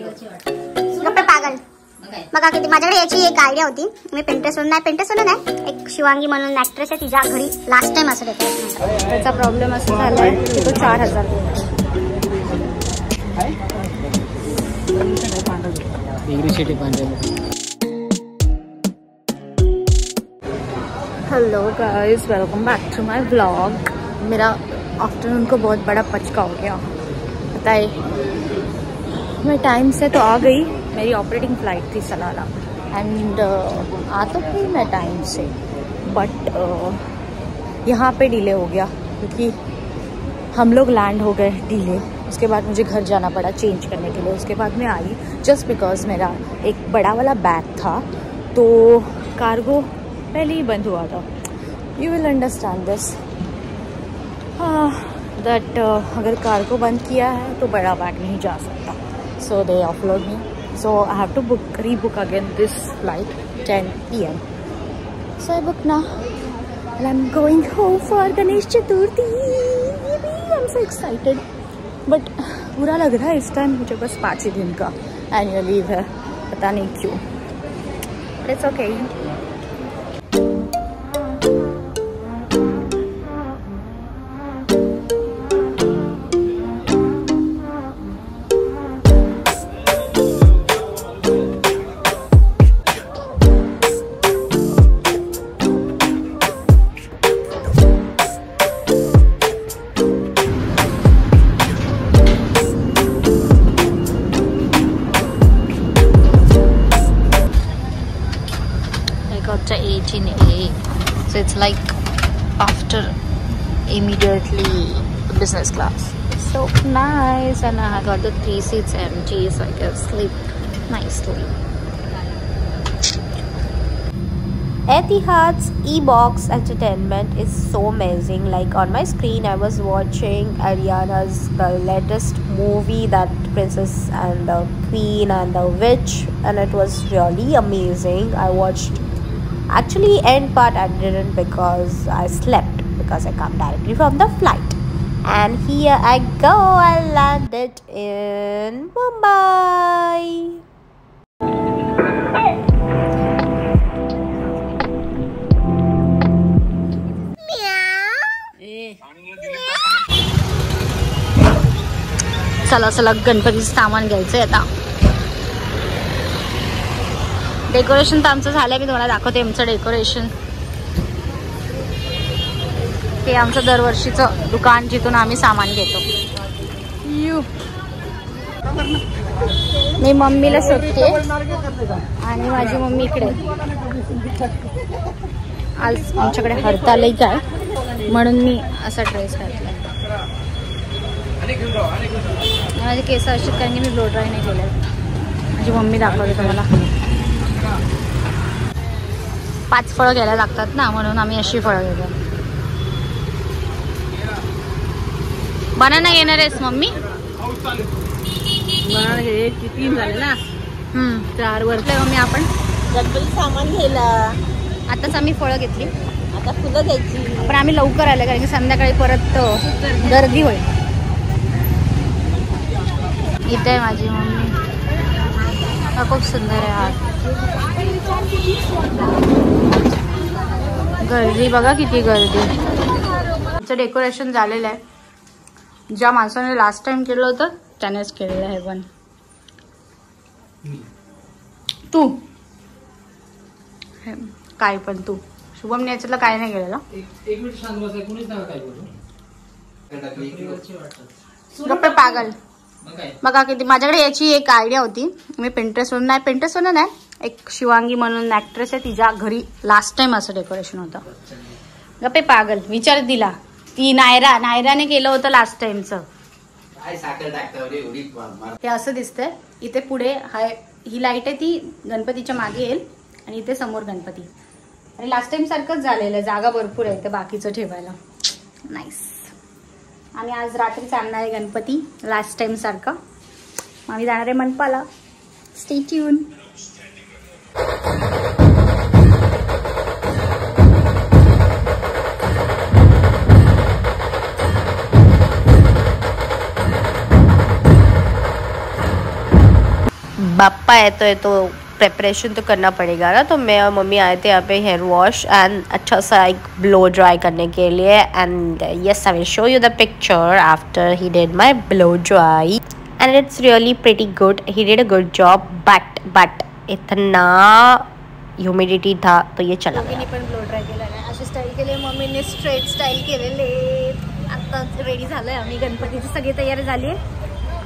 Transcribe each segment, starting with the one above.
गप्पे पागल बघा किती. माझ्याकडे याची एक आयडिया होती. मी पिंटरेस्टवरून नाही, एक शिवांगी म्हणून ऍक्ट्रेस आहे, तिच्या घरी लास्ट टाइम असं डेकोरेशन. त्याचा प्रॉब्लेम असं झालाय की तो 4000 hello guys, welcome back to my vlog. मेरा आफ्टरनून को बहुत बड़ा पचका हो गया. पता है, मैं टाइम से तो आ गई. मेरी ऑपरेटिंग फ्लाइट थी सलाला एंड आ तो गई मैं टाइम से, बट यहाँ पे डिले हो गया क्योंकि हम लोग लैंड हो गए डिले. उसके बाद मुझे घर जाना पड़ा चेंज करने के लिए. उसके बाद मैं आई जस्ट बिकॉज मेरा एक बड़ा वाला बैग था, तो कार्गो पहले ही बंद हुआ था. You will understand this that अगर कार्गो बंद किया है तो बड़ा बैग नहीं जा सकता. So they offload me. So I have to rebook again this flight 10 PM. So I booked now and I'm going home for Ganesh Chaturthi. I'm so excited. But बुरा लग रहा है इस टाइम. मुझे बस 5 ही दिन का एनुअल लीव है, पता नहीं क्यों. But it's okay. Got 18A, so it's like after immediately business class. So nice, and I got the 3 seats empty, so I can sleep nicely. Etihad's e-box entertainment is so amazing. Like on my screen I was watching Ariana's the latest movie, that Princess and the Queen and the Witch, and it was really amazing. I watched actually end part I didn't because I slept, because I come directly from the flight. And here I go, I landed in Mumbai. चला चला गणपतीचं सामान घ्यायचंय आता. Decoration तर आमचं झालंय. मी तुम्हाला दाखवते आमचं डेकोरेशन. हे आमचं दरवर्षीचं दुकान जिथून आम्ही सामान घेतो. मी मम्मीला शोधते आणि माझी मम्मी इकडे. आज आमच्याकडे हरतालिका आहे म्हणून मी असा ड्रेस घातला. माझे केस असे कारण की मी ब्लो ड्राय नाही केले. माझी मम्मी दाखवते तुम्हाला. 5 फळं घ्यायला लागतात ना, म्हणून आम्ही अशी फळं घेतो. बनाना घेणार आहेस मम्मी? बनाना घे. 3 झाले ना. 4 वरते मम्मी. आपण गणपती सामान घ्यायला आताच आम्ही फळं घेतली. आता फुलं घ्यायची. पण आम्ही लवकर आले कारण की संध्याकाळी परत गर्दी होईल. इथे आहे माझी मम्मी. हा खूप सुंदर आहे. हा गर्दी बघा किती गर्दी. आमचं डेकोरेशन झालेलं आहे. ज्या माणसाने लास्ट टाइम केलं होतं त्यानेच केलेलं आहे. पण तू काय पण तू शुभमने याच्यातलं काय नाही केलेलं. गप्पे पागल बघा किती. माझ्याकडे याची एक आयडिया होती. मी पिंटरेस्टवरून नाही, एक शिवांगी म्हणून ऍक्ट्रेस आहे, तिच्या घरी लास्ट टाइम असं डेकोरेशन होतं. गप्पे पागल विचार दिला. ती नायराने केलं होतं लास्ट टाइमचं. हे असं दिसतंय. इथे पुढे ही लाईट आहे, ती गणपतीच्या मागे येईल आणि इथे समोर गणपती. आणि लास्ट टाइम सारखंच झालेलं आहे. जागा भरपूर आहे ते बाकीचं ठेवायला. नाईस. आणि आज रात्रीच आणणार आहे गणपती लास्ट टाइम सारखं. आम्ही जाणार आहे मनपाला. Stay tune. बाप्पा है तो प्रेपरेशन तो करना पड़ेगा ना। तो मैं और मम्मी आए थे यहाँ पे हेयर वॉश एंड अच्छा सा एक ब्लो ड्राई करने के लिए। End yes, I will show you the picture after he did my blow dry end it's really pretty good. He did a good job but इतना humidity था तो ये चला गया। पण ब्लो ड्राय केला नाही, अशी स्टाईल केली मम्मीने, स्ट्रेट स्टाईल केलेले। आता रेडी झालोय आम्ही, गणपतीची सगळी तयारी झाली।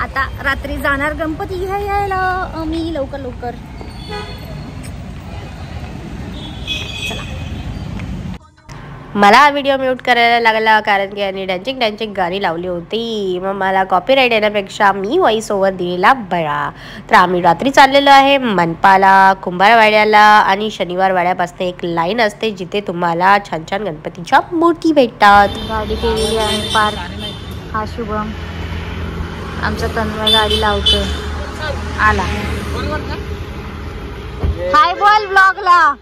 आता रात्री जाणार गणपती घ्यायला आम्ही लवकर। मला हा व्हिडिओ म्यूट करायला लागला कारण की यांनी डॅन्सिंग गाणी लावली होती। मग मला कॉपीराईट येण्यापेक्षा मी व्हॉइस ओव्हर दिलेला बरा। तर आम्ही रात्री चाललेलो आहे मनपाला, कुंभारवाड्याला आणि शनिवार वाड्यापासून एक लाईन असते जिथे तुम्हाला छान छान गणपतीच्या मूर्ती भेटतात। गाडी केलेली आहे पार। हा शुभम आमचा तन्मय गाडी लावतो, आला। हाय बोल व्लॉगला।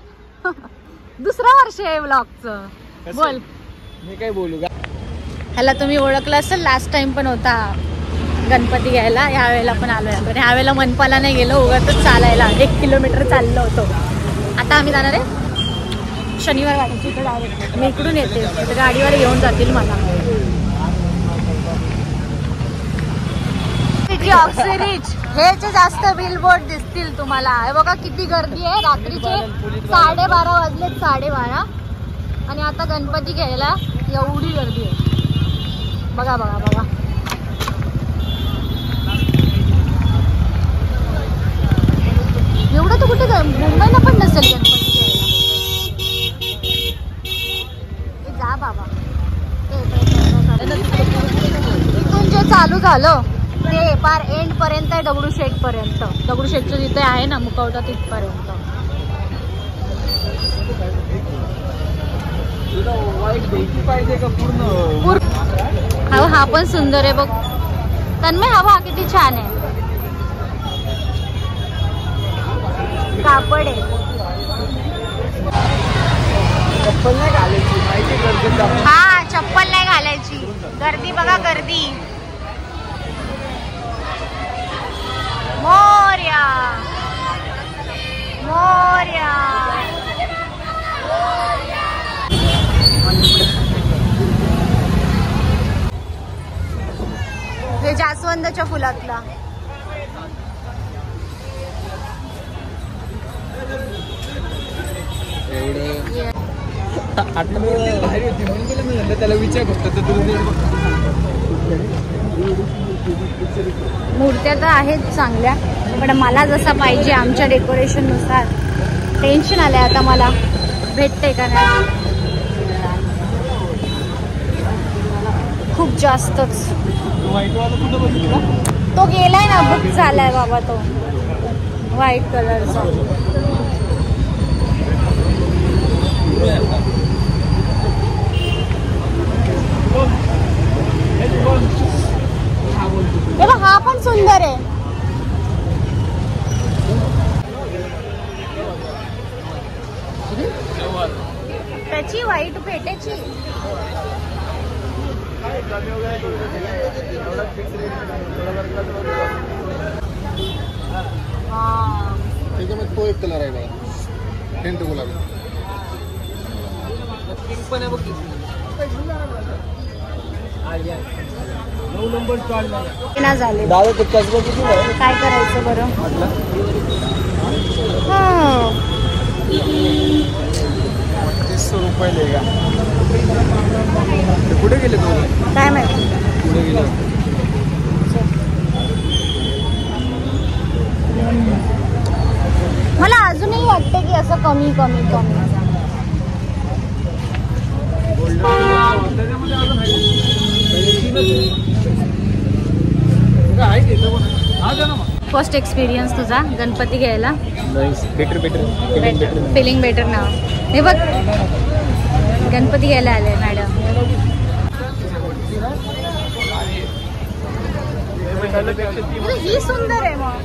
दुसरं वर्ष आहे व्लॉगचं, बोल। मी काय बोलू का? ह्याला तुम्ही ओळखलं असेल, लास्ट टाइम पण होता गणपती घ्यायला, ह्या वेळेला पण आलोय आपण। ह्या वेळेला मनपाला नाही गेलो, उगाचच चालायला 1 किलोमीटर चाललो होतो। आता आम्ही जाणार आहे शनिवार वाड्याची इकडे डायरेक्ट। मी इकडून येते, तर गाडीवर घेऊन जातील मला। ऑक्सिरिच हेचे जास्त बिलबोर्ड दिसतील तुम्हाला। हे बघा किती गर्दी आहे, रात्रीचे 12:30 वाजलेत, 12:30, आणि आता गणपती घ्यायला एवढी गर्दी आहे। बघा एवढं तर कुठे मुंबईला पण नसेल गणपती घ्यायला। जा बाबा, इथून जे चालू झालं ते पार एंड पर्यंत आहे, दगडूशेठ पर्यंत। दगडूशेठचं जिथे आहे ना मुखवटा तिथपर्यंत। हा पण सुंदर आहे बघ तन्मय, हवा किती छान आहे, कापड आहे। चप्पल नाही घालायची, माहिती गर्दी। हा, चप्पल नाही घालायची, गर्दी बघा गर्दी। मोरया हे जास्वंदाच्या फुलातला। भारी होती म्हणून मी म्हणलं त्याला विचार फक्त मूर्त्या तर आहेत चांगल्या, पण मला जसा पाहिजे आमच्या डेकोरेशन नुसार। टेन्शन आलंय आता मला, भेटते का नाही खूप जास्तच। तो गेलाय ना, बुक झालाय बाबा तो व्हाईट कलरचा। हा पण सुंदर आहे। त्याची व्हाईट पेटेची त्याच्यामध्ये तो एक कलर आहे बघा, टेंट गुलाबी। पण ना झाले दादा ते कसबा किती आहे? काय करायचं बरं? 300 रुपये लेगा। कुठे गेले तो? काय माहिती कुठे गेले? मला अजूनही वाटतं की असं कमी फर्स्ट एक्सपिरियन्स तुझा गणपती घ्यायला? बेटर फिलिंग बेटर ना। हे बघ गणपती घ्यायला आले मॅडम। ही सुंदर आहे मग,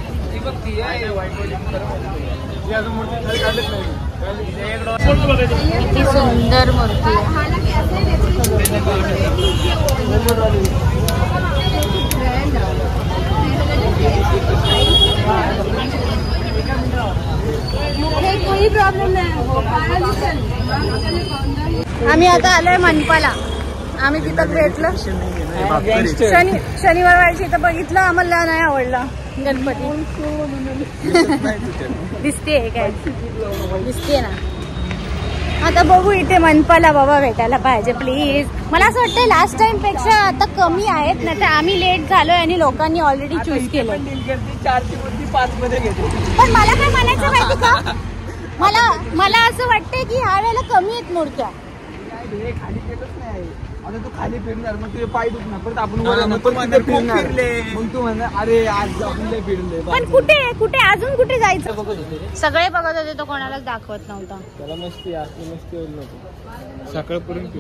किती सुंदर मूर्ती आहे। आम्ही आता आलोय मनपाला. आम्ही तिथं भेटलो. शनिवार वारची इथं बघितलं, आम्हाला नाही आवडला गणपती. दिसतेय काय? दिसतेय ना. आता बघू इथे मनपाला बाबा भेटायला पाहिजे प्लीज. मला असं वाटतं लास्ट टाइम पेक्षा आता कमी आहेत, नाही तर आम्ही लेट झालोय आणि लोकांनी ऑलरेडी चूज केलं. पण मला काय म्हणायचं माहिती का, मला असं वाटतंय की ह्या वेळेला कमी आहेत मूर्त्या. आता तू खाली फिरणार मग तुझे पाय दुखणार, परत आपण मग तू म्हणणार अरे आज आपण लय फिरले. पण कुठे अजून कुठे जायचं? सगळे बघत होते, तो कोणालाच दाखवत नव्हता. त्याला मस्ती होईल नव्हतं. सकाळपर्यंत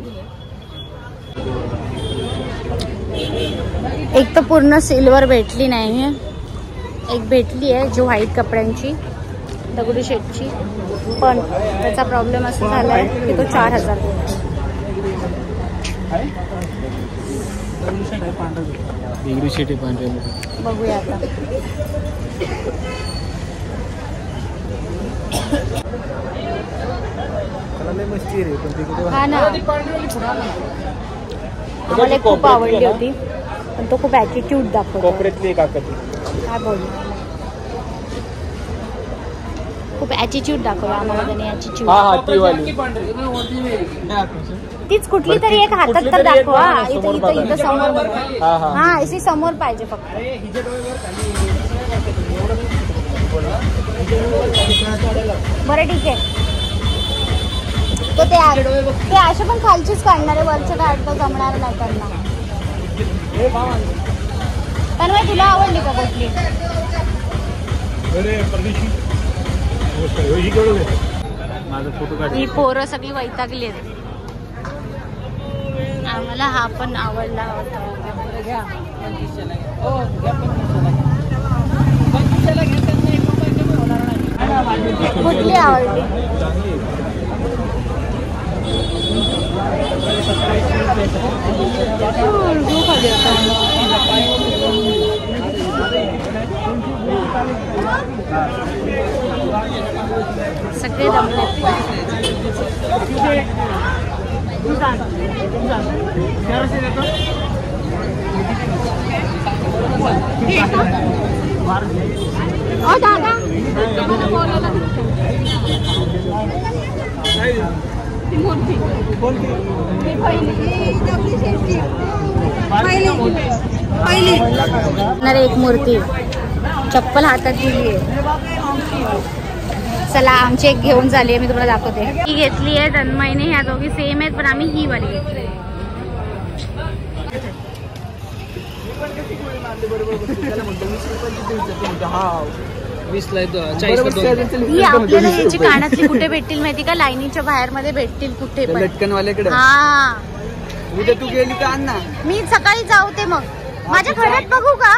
एक तर पूर्ण सिल्वर भेटली नाही, एक भेटली आहे जो व्हाईट कपड्यांची दगडूशेठची, पण त्याचा प्रॉब्लेम असा झालाय की तो 4000 दगडूशेठ पांढरे. बघूया आता. मस्ती रे पण हा ना, आम्हाला खूप आवडली होती, पण तो खूप ॲटिट्यूड दाखवतो. कोपऱ्यातली काकती काय बोल, खूप ॲटिट्यूड दाखवला आम्हाला त्याने. तीच कुठली तरी एक हातात तर दाखवा. इथं समोर. हा इथे समोर पाहिजे फक्त. बरं ठीक आहे. तो ते असे पण खालचीच काढणार आहे, वरचं काय अडतं जमणार नाही त्यांना. पण तुला आवडली का कुठली? ही पोरं सगळी वैतागली आहेत. आम्हाला हा पण आवडला होता. कुठली आवडली? सगळे जमले. दादा एक मूर्ती चप्पल हातात दिली आहे. चला आमची एक घेऊन झाली आहे, मी तुम्हाला दाखवते. ही घेतली आहे तन्मयने. ह्या दोघी सेम आहेत, पण आम्ही ही वाली घेतली. ही आपल्याला याची कानातली कुठे भेटतील माहिती का? लाईनीच्या बाहेर मध्ये भेटतील कुठे पण. लटकनवाल्याकडे. हा उद्या तू गेली का आण ना. मी सकाळी जाऊते मग. माझ्या घरात बघू का?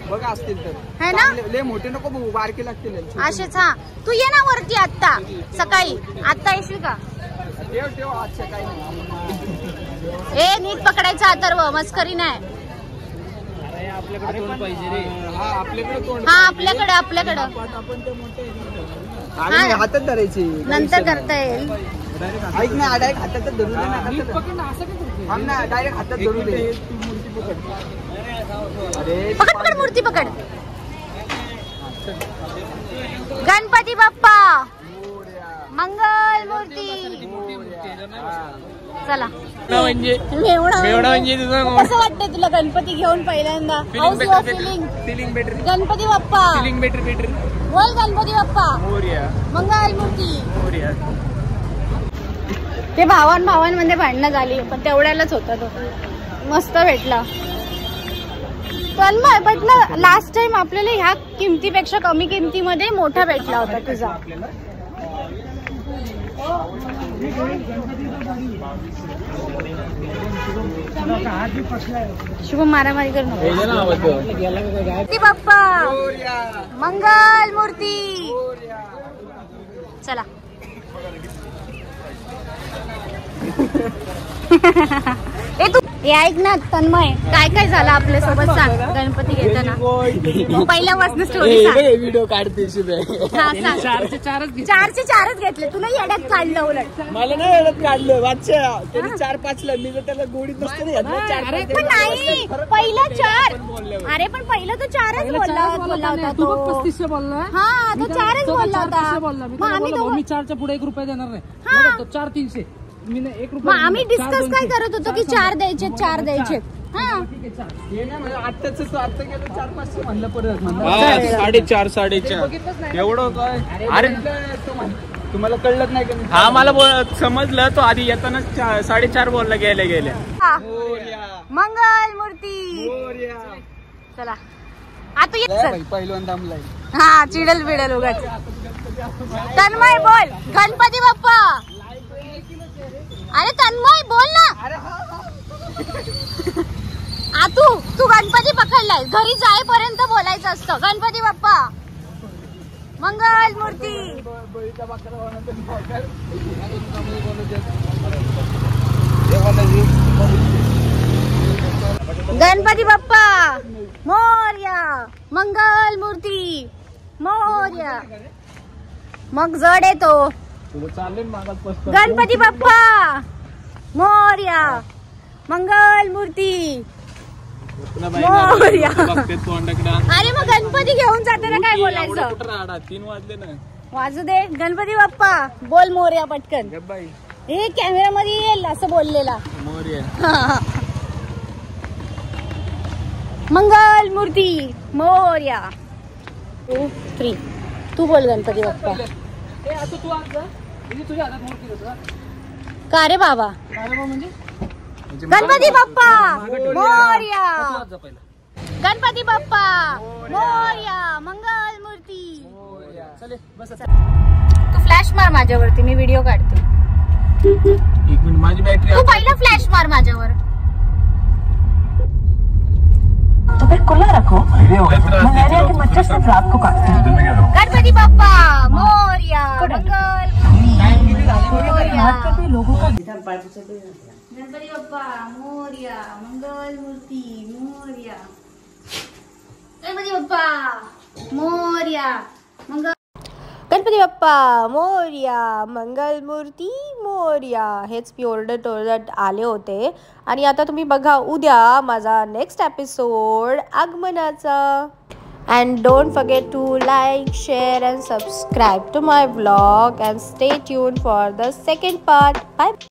बघा असतील तर है ना. लय मोठे नको बघू, बारके लागतील असेच. हा तू ये ना वरती आत्ता सकाळी. आत्ता येशील का? ठेव आज सकाळी. ए नीट पकडायचा अथर्व, मस्करी नाही. आपल्याकडे तोंड पाहिजे रे. हा आपल्याकडे तोंड. हा आपल्याकडे हातात धरायची नंतर करता येईल. ऐक ना, डायरेक्ट हातात धरू दे ना. डायरेक्ट हातात धरू दे. पकड मूर्ती पकड. गणपती बाप्पा मंगल मूर्ती. चला. कसं वाटतंय तुला गणपती घेऊन पहिल्यांदा? How's your feeling? Ganpati Bappa बोल. गणपती बाप्पा मंगल मूर्ती. ते भावांमध्ये भांडणं झाली, पण तेवढ्यालाच होता तो. मस्त भेटला. पण भेटला लास्ट टाइम आपल्याला ह्या किमतीपेक्षा कमी किमतीमध्ये मोठा भेटला होता तुझा. शुभम मारामारी कर नको. बाप्पा मंगल मूर्ती. चला. ए तू हे ऐक ना तन्मय, काय काय झालं आपल्या सोबत सांग गणपती घेताना. पहिल्यापासून स्टोरी सांग. व्हिडिओ काढते हा, सांग. 4चे 4च घेतले. तुला येड्यात काढलं उलट. मला नाही एवढं काढलं वाचा. त्यांनी 4-5ला मी त्याला गोडीत नसतं ना. पण नाही पहिलं 4. अरे पण पहिलं तो 4च बोलला होता तो. 35 बोलला. हा तो 4च बोलला होता. मग आम्ही मी 4च्या पुढे 1 रुपया देणार नाही. 4 300 मी 1 रुपया. मग आम्ही डिस्कस काय करत होतो की 4 द्यायचे 4 द्यायचे. हा आत्ताच तू आता गेलं 4-5 म्हणलं परत म्हणलं 4.5 एवढं काय. अरे तुम्हाला कळलंच नाही का. हा मला समजलं. तो आधी येताना 4.5 बोलला गेल्या. मंगल मूर्ती. चला आता पहिलवान दामलाय. हा चिडल बिडल उगाच. तन्मय बोल गणपती बाप्पा. अरे तन्मय बोल ना. तू गणपती पकडलाय. घरी जाईपर्यंत बोलायचं असतं गणपती बाप्पा मंगल मूर्ती. गणपती बाप्पा मोरया. मंगल मूर्ती मोरया. मग जड येतो. गणपती बाप्पा मोरया. मंगल मूर्ती मोरया. अरे मग गणपती घेऊन जाताना काय बोलायचं. 3 वाजले ना. वाजू दे. गणपती बाप्पा बोल मोरया पटकन. हे कॅमेरा मध्ये येईल असं बोललेला. मंगल मूर्ती मोरया. 2 3 तू बोल गणपती बाप्पा. का रे बाबा. गणपती बाप्पा मोरया. गणपती बाप्पा मोरया. मंगल मूर्ती. तू फ्लॅश मार माझ्यावरती. मी व्हिडिओ काढते. 1 मिनिट माझी बॅटरी. तू पहिला फ्लॅश मार माझ्यावर. खुला रखो. मलेरिया के मच्छर से रात को काटते हैं. गणपती बाप्पा मोरया. मंगल लोगों का गणपती बाप्पा मोरया. मंगल मूर्ती मोरया. गणपती बाप्पा मोरया. मंगल गणपती बाप्पा मोरया. मंगल मूर्ती मोरया. हेच प्युअर टोरट आले होते. आणि आता तुम्ही बघा उद्या माझा नेक्स्ट एपिसोड आगमनाचा. And don't forget to like, share and subscribe to my vlog and stay tuned for the second part. Bye.